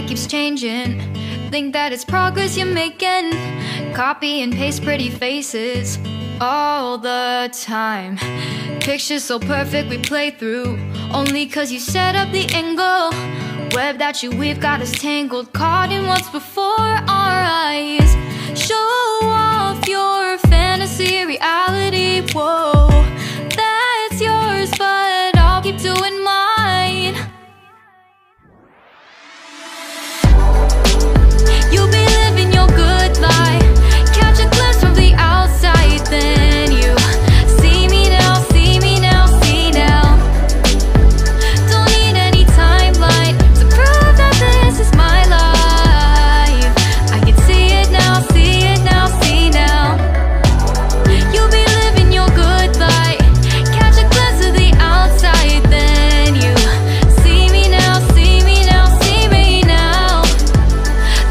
that keeps changing. Think that it's progress you're making. Copy and paste pretty faces all the time. Pictures so perfect we play through, only cause you set up the angle. Web that you weave got us tangled, caught in what's before our eyes. Show off your fantasy reality, whoa. That's yours, but I'll keep doing mine. You'll be living your good life. Catch a glimpse from the outside, then you see me now, see me now, see now. Don't need any timeline to prove that this is my life. I can see it now, see it now, see now. You'll be living your good life. Catch a glimpse of the outside, then you see me now, see me now, see me now.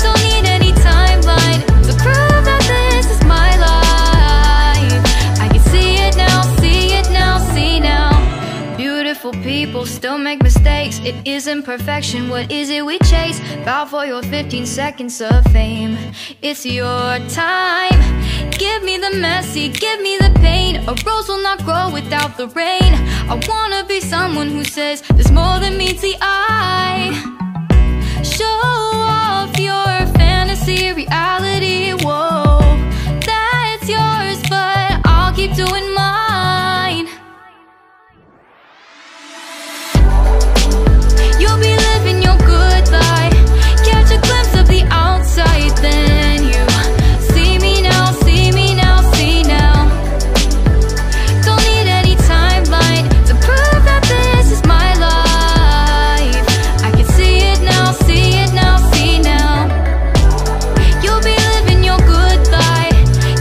Don't need any timeline to prove that this is my life. I can see it now, see it now, see now. Beautiful people still make mistakes. It isn't perfection, what is it we chase? Bow for your 15 seconds of fame. It's your time. Give me the messy, give me the pain. A rose will not grow without the rain. I wanna be someone who says there's more than meets the eye. Show off your fantasy reality, whoa. That's yours, but I'll keep doing mine. You'll be living your good life. Catch a glimpse of the outside, then you see me now, see me now, see now. Don't need any timeline to prove that this is my life. I can see it now, see it now, see now. You'll be living your good life.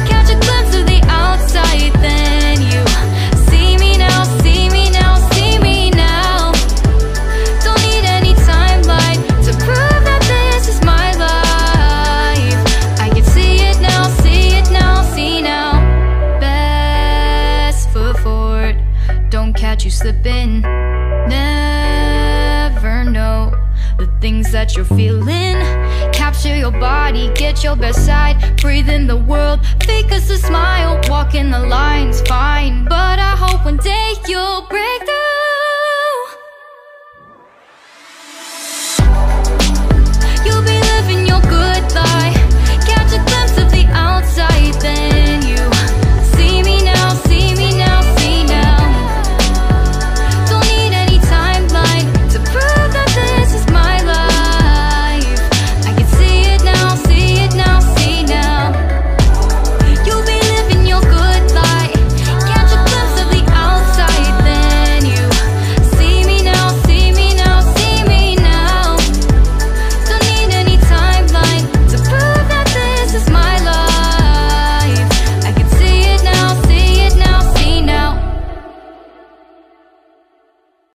Catch a glimpse of the outside, then you see me now, see me now, see me now. Don't need any timeline to prove that this is my life. I can see it now, see it now, see now. Best foot forward, don't catch you slipping. Never know the things that you're feeling. Capture your body, get your best side. Breathe in the world, fake us a smile.